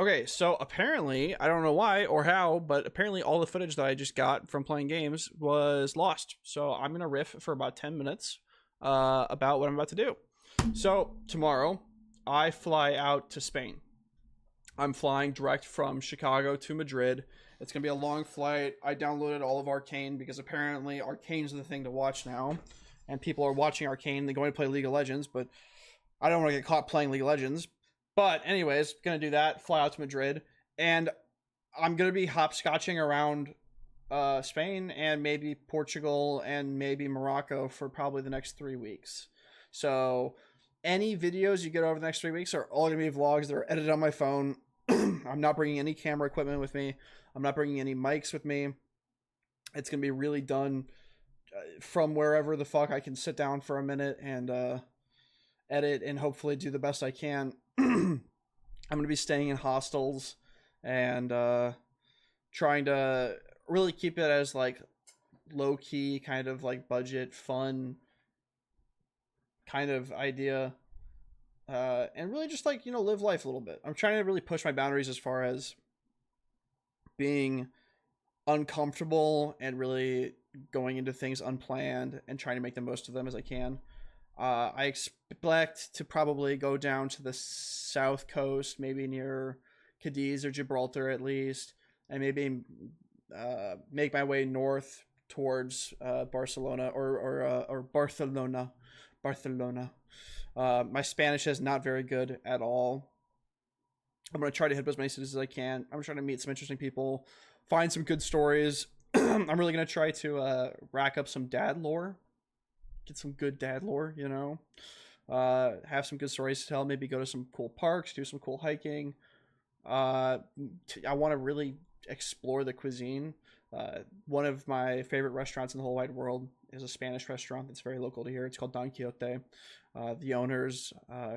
Okay, so apparently, I don't know why or how, but apparently all the footage that I just got from playing games was lost. So I'm gonna riff for about 10 minutes about what I'm about to do. So tomorrow, I fly out to Spain. I'm flying direct from Chicago to Madrid. It's gonna be a long flight. I downloaded all of Arcane because apparently Arcane's the thing to watch now, and people are watching Arcane. They're going to play League of Legends, but I don't want to get caught playing League of Legends. But anyways, gonna do that. Fly out to Madrid, and I'm gonna be hopscotching around Spain and maybe Portugal and maybe Morocco for probably the next 3 weeks. So any videos you get over the next 3 weeks are all gonna be vlogs that are edited on my phone. I'm not bringing any camera equipment with me. I'm not bringing any mics with me. It's gonna be really done from wherever the fuck I can sit down for a minute and edit and hopefully do the best I can. I'm gonna be staying in hostels and trying to really keep it as like low key, kind of like budget, fun kind of idea, and really just like live life a little bit. I'm trying to really push my boundaries as far as being uncomfortable and really going into things unplanned and trying to make the most of them as I can. I expect to probably go down to the south coast, maybe near Cadiz or Gibraltar at least, and maybe make my way north towards Barcelona or Barcelona. Barcelona. My Spanish is not very good at all. I'm going to try to hit as many cities as I can. I'm trying to meet some interesting people, find some good stories. I'm really going to try to rack up some dad lore. Get some good dad lore, have some good stories to tell, maybe go to some cool parks, do some cool hiking. I want to really explore the cuisine. One of my favorite restaurants in the whole wide world is a Spanish restaurant that's very local to here. It's called Don Quixote. The owners,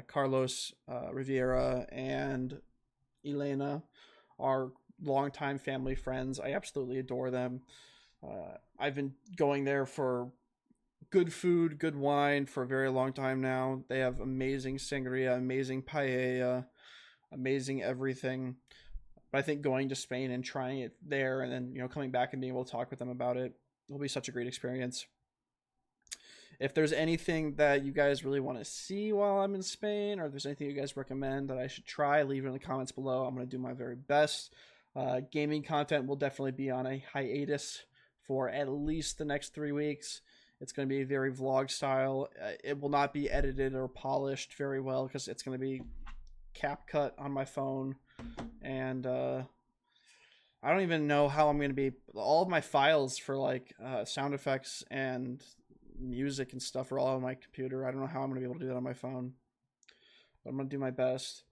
Carlos Riviera and Elena, are longtime family friends. I absolutely adore them. I've been going there for good food, good wine for a very long time now. They have amazing sangria, amazing paella, amazing everything. But I think going to Spain and trying it there and then, coming back and being able to talk with them about it will be such a great experience. If there's anything that you guys really want to see while I'm in Spain, or if there's anything you guys recommend that I should try, leave it in the comments below. I'm going to do my very best. Gaming content will definitely be on a hiatus for at least the next 3 weeks. It's going to be very vlog style. It will not be edited or polished very well because it's going to be cap cut on my phone. And I don't even know how I'm going to be. All of my files for like sound effects and music and stuff are all on my computer. I don't know how I'm going to be able to do that on my phone. But I'm going to do my best.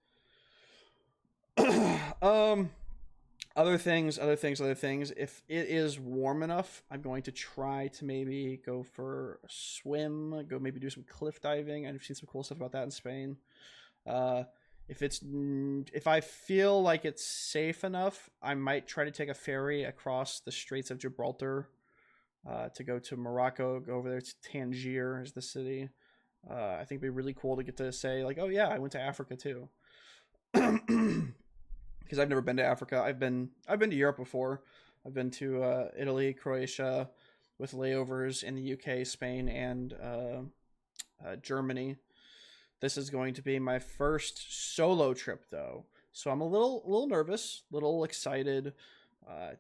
Other things. If it is warm enough, I'm going to try to maybe go for a swim, go maybe do some cliff diving. I've seen some cool stuff about that in Spain. If I feel like it's safe enough, I might try to take a ferry across the Straits of Gibraltar to go to Morocco, go over there to Tangier is the city. I think it'd be really cool to get to say like, oh yeah, I went to Africa too. Because I've never been to Africa. I've been to Europe before. I've been to Italy, Croatia, with layovers in the UK, Spain, and Germany. This is going to be my first solo trip, though, so I'm a little nervous, little excited.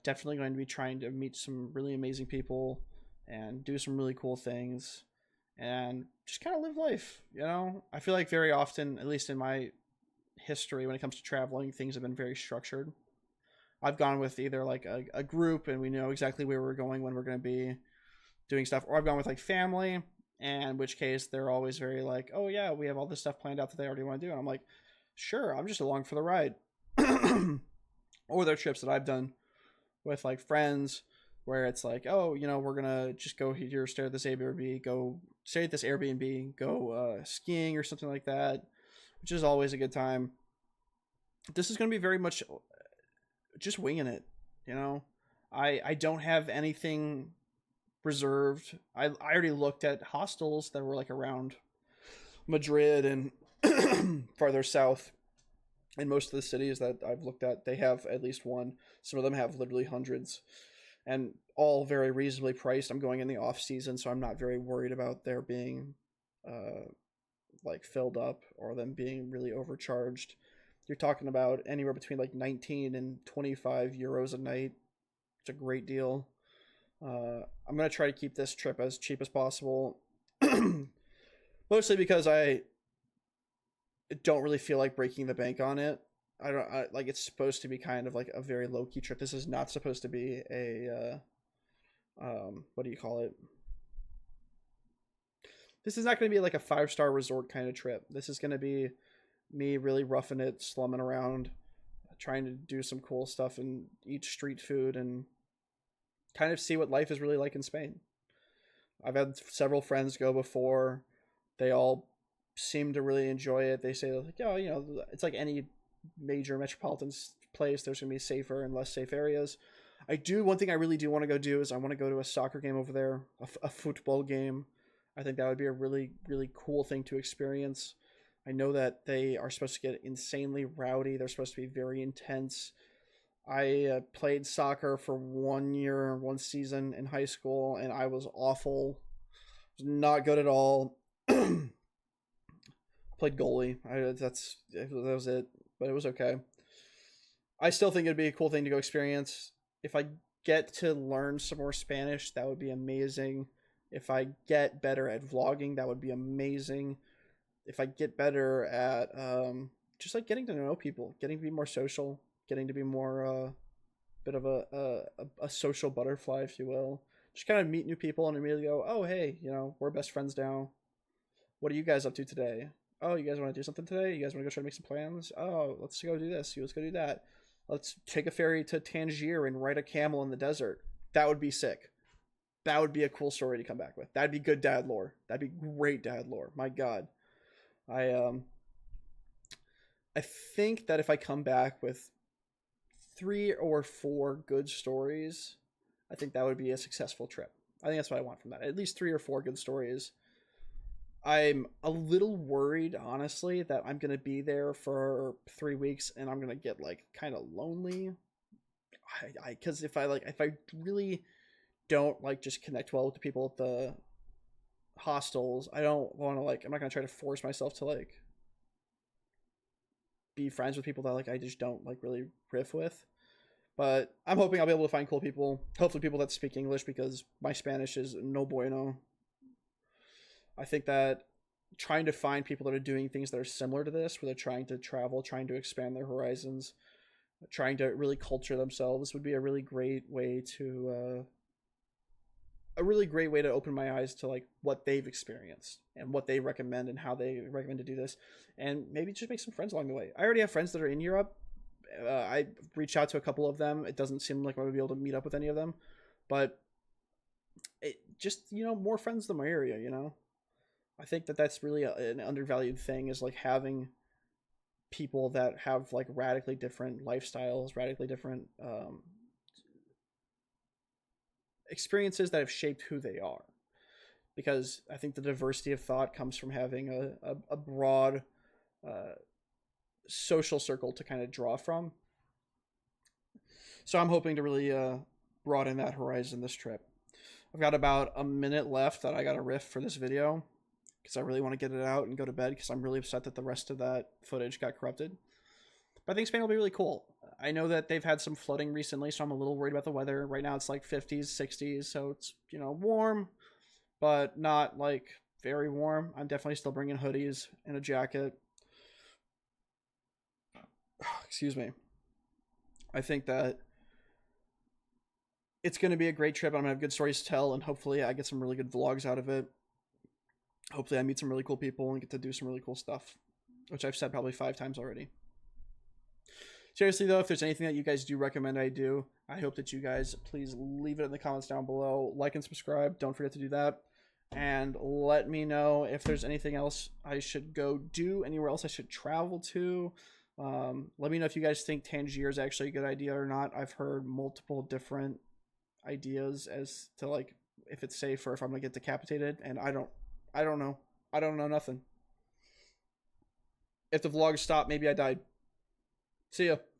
Definitely going to be trying to meet some really amazing people and do some really cool things, and just kind of live life. I feel like very often, at least in my history, when it comes to traveling, things have been very structured. I've gone with either like a group and we know exactly where we're going, when we're going to be doing stuff, or I've gone with like family, and in which case they're always very like, oh yeah, we have all this stuff planned out that they already want to do, and I'm like, sure, I'm just along for the ride. Or there are trips that I've done with like friends where it's like, oh, we're gonna just go here, stay at this Airbnb, go skiing or something like that, which is always a good time. This is going to be very much just winging it, I don't have anything reserved. I already looked at hostels that were like around Madrid and farther south, In most of the cities that I've looked at, they have at least one. Some of them have literally hundreds, and all very reasonably priced. I'm going in the off season, so I'm not very worried about there being uh, like filled up or them being really overcharged. You're talking about anywhere between like 19 and 25 euros a night. It's a great deal. I'm gonna try to keep this trip as cheap as possible, mostly because I don't really feel like breaking the bank on it. Like it's supposed to be kind of like a very low key trip. This is not supposed to be a what do you call it? This is not going to be like a 5-star resort kind of trip. This is going to be me really roughing it, slumming around, trying to do some cool stuff and eat street food and kind of see what life is really like in Spain. I've had several friends go before. They all seem to really enjoy it. They say like, oh, it's like any major metropolitan place. There's gonna be safer and less safe areas. One thing I really do want to go do is I want to go to a soccer game over there, a football game. I think that would be a really, really cool thing to experience. I know that they are supposed to get insanely rowdy. They're supposed to be very intense. I played soccer for 1 year, one season in high school, and I was awful. Was not good at all. Played goalie. That was it, but it was okay. I still think it'd be a cool thing to go experience. If I get to learn some more Spanish, that would be amazing. If I get better at vlogging, that would be amazing. If I get better at just like getting to know people, getting to be more social, getting to be more bit of a social butterfly, if you will. Just kind of meet new people and immediately go, oh hey, we're best friends now. What are you guys up to today? Oh, you guys want to do something today? You guys want to go try to make some plans? Oh, let's go do this. Let's go do that. Let's take a ferry to Tangier and ride a camel in the desert. That would be sick. That would be a cool story to come back with. That'd be good dad lore. That'd be great dad lore. My God. I think that if I come back with 3 or 4 good stories, I think that would be a successful trip. I think that's what I want from that. At least 3 or 4 good stories. I'm a little worried, honestly, that I'm gonna be there for 3 weeks and I'm gonna get like kind of lonely. Because if I really don't like just connect well with the people at the hostels, I don't want to I'm not gonna try to force myself to like be friends with people that like I just don't like really riff with. But I'm hoping I'll be able to find cool people. Hopefully, people that speak English because my Spanish is no bueno. I think that trying to find people that are doing things that are similar to this, where they're trying to travel, trying to expand their horizons, trying to really culture themselves, would be a really great way to open my eyes to like what they've experienced and what they recommend and how they recommend to do this, and maybe just make some friends along the way. I already have friends that are in Europe. I reached out to a couple of them. It doesn't seem like I would be able to meet up with any of them, but more friends in my area. I think that that's really an undervalued thing, is like having people that have like radically different lifestyles, radically different experiences that have shaped who they are. Because I think the diversity of thought comes from having a broad social circle to kind of draw from. So I'm hoping to really broaden that horizon this trip. I've got about a minute left that I got to riff for this video, because I really want to get it out and go to bed, because I'm really upset that the rest of that footage got corrupted. But I think Spain will be really cool. I know that they've had some flooding recently, so I'm a little worried about the weather. Right now it's like 50s, 60s, so it's, warm, but not like very warm. I'm definitely still bringing hoodies and a jacket. Excuse me. I think that it's going to be a great trip. I'm going to have good stories to tell, and hopefully I get some really good vlogs out of it. Hopefully I meet some really cool people and get to do some really cool stuff, which I've said probably 5 times already. Seriously though, if there's anything that you guys do recommend I do, I hope that you guys please leave it in the comments down below. Like and subscribe. Don't forget to do that. And let me know if there's anything else I should go do, anywhere else I should travel to. Let me know if you guys think Tangier is actually a good idea or not. I've heard multiple different ideas as to like if it's safe or if I'm gonna get decapitated, and I don't know. I don't know nothing. If the vlog stopped, maybe I died. See ya.